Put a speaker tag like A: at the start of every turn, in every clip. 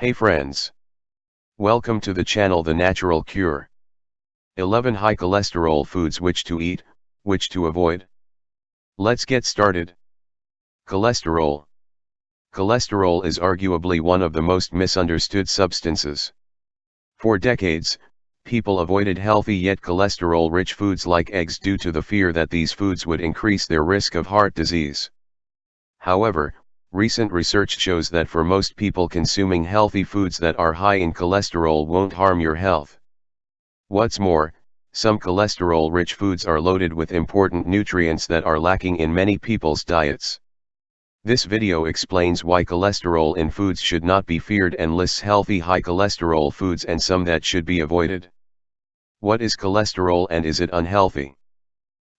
A: Hey friends. Welcome to the channel The Natural Cure. 11 high cholesterol foods which to eat, which to avoid. Let's get started. Cholesterol. Cholesterol is arguably one of the most misunderstood substances. For decades, people avoided healthy yet cholesterol-rich foods like eggs due to the fear that these foods would increase their risk of heart disease. However, recent research shows that for most people consuming healthy foods that are high in cholesterol won't harm your health. What's more, some cholesterol-rich foods are loaded with important nutrients that are lacking in many people's diets. This video explains why cholesterol in foods should not be feared and lists healthy high cholesterol foods and some that should be avoided. What is cholesterol and is it unhealthy?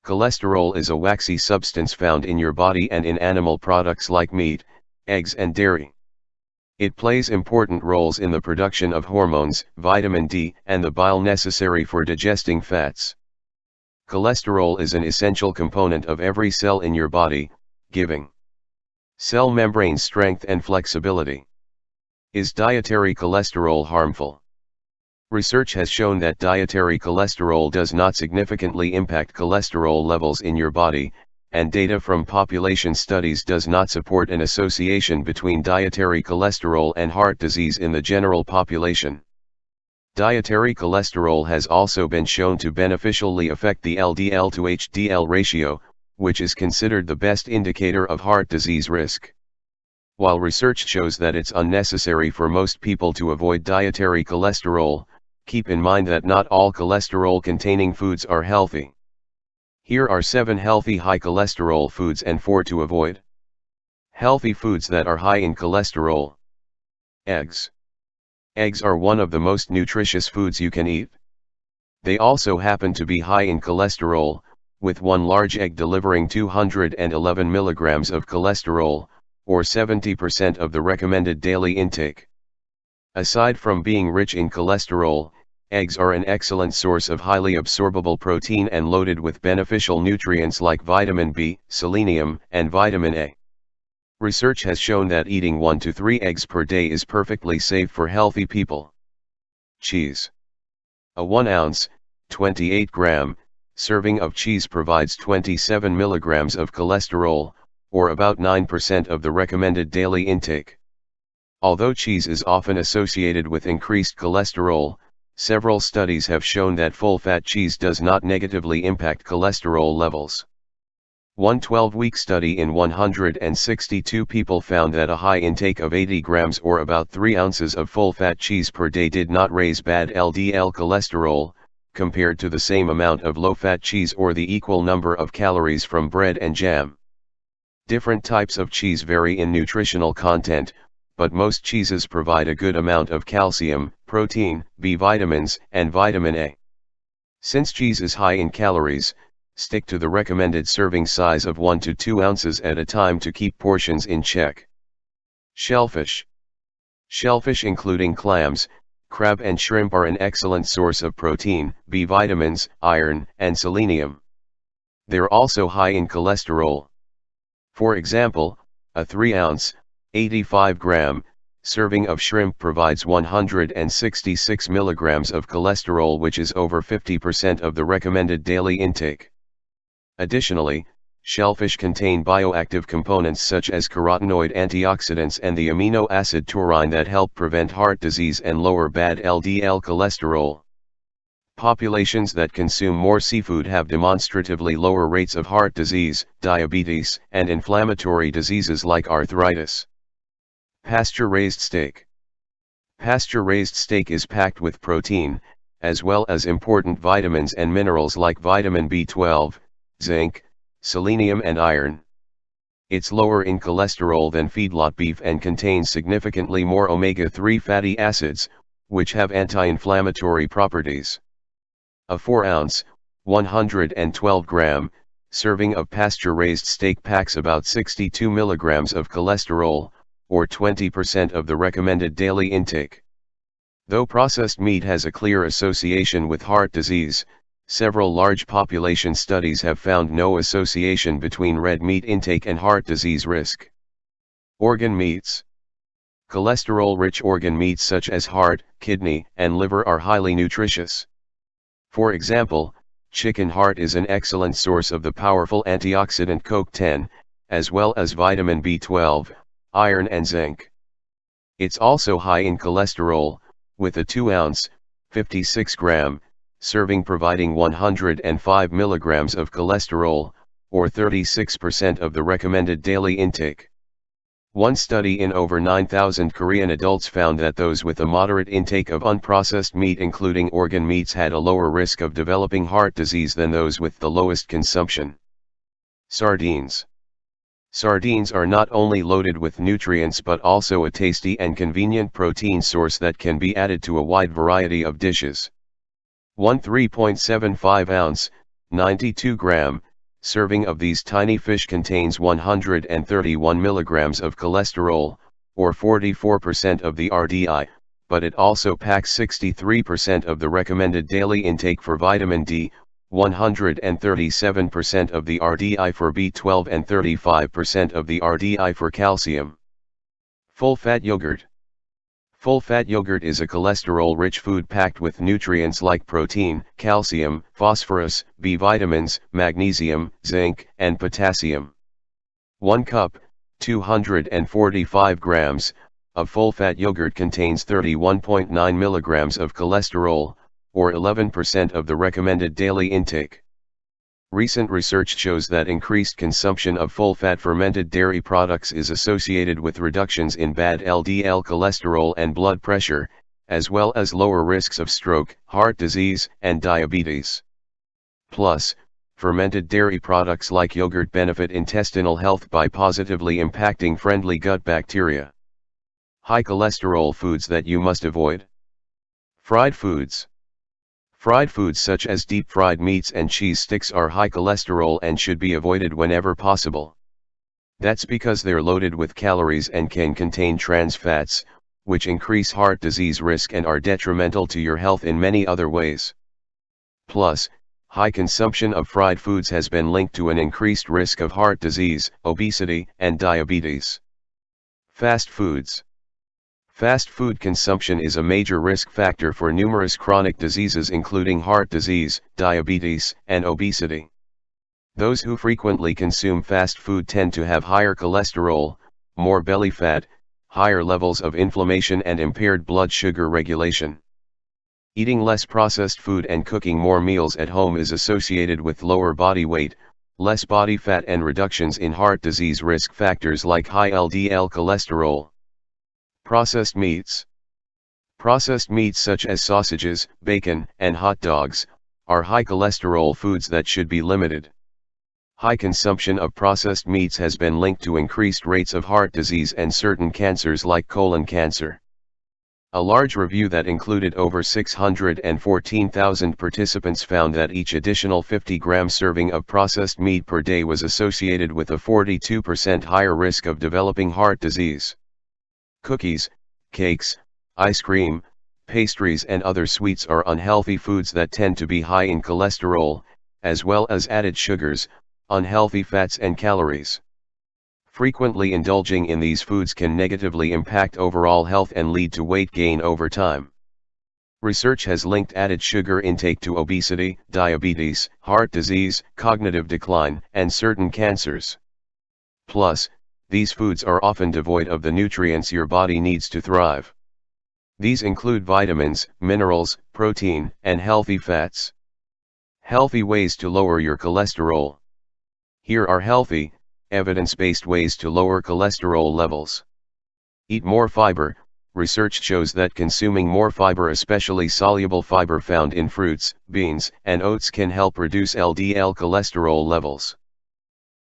A: Cholesterol is a waxy substance found in your body and in animal products like meat, eggs and dairy. It plays important roles in the production of hormones, vitamin D, and the bile necessary for digesting fats. Cholesterol is an essential component of every cell in your body, giving cell membrane strength and flexibility. Is dietary cholesterol harmful? Research has shown that dietary cholesterol does not significantly impact cholesterol levels in your body, and data from population studies does not support an association between dietary cholesterol and heart disease in the general population. Dietary cholesterol has also been shown to beneficially affect the LDL to HDL ratio, which is considered the best indicator of heart disease risk. While research shows that it's unnecessary for most people to avoid dietary cholesterol, keep in mind that not all cholesterol-containing foods are healthy. Here are 7 healthy high cholesterol foods and 4 to avoid. Healthy foods that are high in cholesterol. Eggs. Eggs are one of the most nutritious foods you can eat. They also happen to be high in cholesterol, with one large egg delivering 211 milligrams of cholesterol, or 70% of the recommended daily intake. Aside from being rich in cholesterol, eggs are an excellent source of highly absorbable protein and loaded with beneficial nutrients like vitamin B, selenium, and vitamin A. Research has shown that eating 1 to 3 eggs per day is perfectly safe for healthy people. Cheese. A 1 ounce, 28 gram, serving of cheese provides 27 milligrams of cholesterol, or about 9% of the recommended daily intake. Although cheese is often associated with increased cholesterol, several studies have shown that full-fat cheese does not negatively impact cholesterol levels. One 12-week study in 162 people found that a high intake of 80 grams or about 3 ounces of full-fat cheese per day did not raise bad LDL cholesterol, compared to the same amount of low-fat cheese or the equal number of calories from bread and jam. Different types of cheese vary in nutritional content, but most cheeses provide a good amount of calcium, protein, B vitamins, and vitamin A. Since cheese is high in calories, stick to the recommended serving size of 1 to 2 ounces at a time to keep portions in check. Shellfish. Shellfish including clams, crab and shrimp are an excellent source of protein, B vitamins, iron, and selenium. They're also high in cholesterol. For example, a 3-ounce, 85-gram, serving of shrimp provides 166 milligrams of cholesterol, which is over 50% of the recommended daily intake. Additionally, shellfish contain bioactive components such as carotenoid antioxidants and the amino acid taurine that help prevent heart disease and lower bad LDL cholesterol. Populations that consume more seafood have demonstratively lower rates of heart disease, diabetes, and inflammatory diseases like arthritis. Pasture-raised steak. Pasture-raised steak is packed with protein, as well as important vitamins and minerals like vitamin B12, zinc, selenium and iron. It's lower in cholesterol than feedlot beef and contains significantly more omega-3 fatty acids, which have anti-inflammatory properties. A 4-ounce, 112-gram, serving of pasture-raised steak packs about 62 milligrams of cholesterol, or 20% of the recommended daily intake. Though processed meat has a clear association with heart disease, several large population studies have found no association between red meat intake and heart disease risk. Organ meats. Cholesterol-rich organ meats such as heart, kidney, and liver are highly nutritious. For example, chicken heart is an excellent source of the powerful antioxidant CoQ10, as well as vitamin B12, iron and zinc. It's also high in cholesterol, with a 2-ounce, 56-gram, serving providing 105 milligrams of cholesterol, or 36% of the recommended daily intake. One study in over 9,000 Korean adults found that those with a moderate intake of unprocessed meat including organ meats had a lower risk of developing heart disease than those with the lowest consumption. Sardines. Sardines are not only loaded with nutrients but also a tasty and convenient protein source that can be added to a wide variety of dishes. One 3.75-ounce, 92-gram, serving of these tiny fish contains 131 milligrams of cholesterol, or 44% of the RDI, but it also packs 63% of the recommended daily intake for vitamin D, 137% of the RDI for B12 and 35% of the RDI for calcium. Full-fat yogurt. Full-fat yogurt is a cholesterol-rich food packed with nutrients like protein, calcium, phosphorus, B vitamins, magnesium, zinc, and potassium. 1 cup, 245 grams, of full-fat yogurt contains 31.9 milligrams of cholesterol, or 11% of the recommended daily intake. Recent research shows that increased consumption of full-fat fermented dairy products is associated with reductions in bad LDL cholesterol and blood pressure, as well as lower risks of stroke, heart disease, and diabetes. Plus, fermented dairy products like yogurt benefit intestinal health by positively impacting friendly gut bacteria. High cholesterol foods that you must avoid. Fried foods. Fried foods such as deep-fried meats and cheese sticks are high cholesterol and should be avoided whenever possible. That's because they're loaded with calories and can contain trans fats, which increase heart disease risk and are detrimental to your health in many other ways. Plus, high consumption of fried foods has been linked to an increased risk of heart disease, obesity, and diabetes. Fast foods. Fast food consumption is a major risk factor for numerous chronic diseases including heart disease, diabetes, and obesity. Those who frequently consume fast food tend to have higher cholesterol, more belly fat, higher levels of inflammation and impaired blood sugar regulation. Eating less processed food and cooking more meals at home is associated with lower body weight, less body fat and reductions in heart disease risk factors like high LDL cholesterol. Processed meats. Processed meats such as sausages, bacon, and hot dogs, are high cholesterol foods that should be limited. High consumption of processed meats has been linked to increased rates of heart disease and certain cancers like colon cancer. A large review that included over 614,000 participants found that each additional 50-gram serving of processed meat per day was associated with a 42% higher risk of developing heart disease. Cookies, cakes, ice cream, pastries and other sweets are unhealthy foods that tend to be high in cholesterol, as well as added sugars, unhealthy fats and calories. Frequently indulging in these foods can negatively impact overall health and lead to weight gain over time. Research has linked added sugar intake to obesity, diabetes, heart disease, cognitive decline, and certain cancers. Plus, these foods are often devoid of the nutrients your body needs to thrive. These include vitamins, minerals, protein, and healthy fats. Healthy ways to lower your cholesterol. Here are healthy, evidence-based ways to lower cholesterol levels. Eat more fiber. Research shows that consuming more fiber, especially soluble fiber found in fruits, beans, and oats, can help reduce LDL cholesterol levels.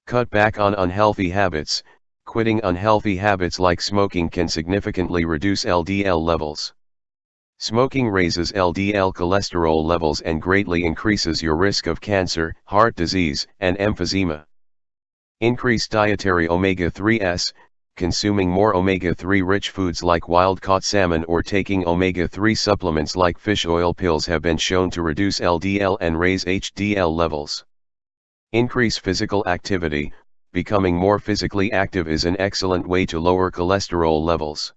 A: Cut back on unhealthy habits. Quitting unhealthy habits like smoking can significantly reduce LDL levels. Smoking raises LDL cholesterol levels and greatly increases your risk of cancer, heart disease, and emphysema. Increase dietary omega-3s. Consuming more omega-3 rich foods like wild-caught salmon or taking omega-3 supplements like fish oil pills have been shown to reduce LDL and raise HDL levels. Increase physical activity. Becoming more physically active is an excellent way to lower cholesterol levels.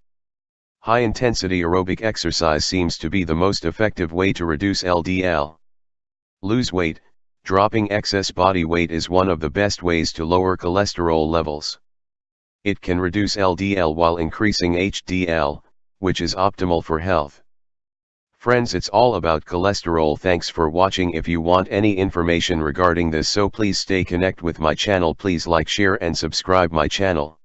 A: High-intensity aerobic exercise seems to be the most effective way to reduce LDL. Lose weight. Dropping excess body weight is one of the best ways to lower cholesterol levels. It can reduce LDL while increasing HDL, which is optimal for health. Friends, it's all about cholesterol. Thanks for watching. If you want any information regarding this, so please stay connected with my channel. Please like, share and subscribe my channel.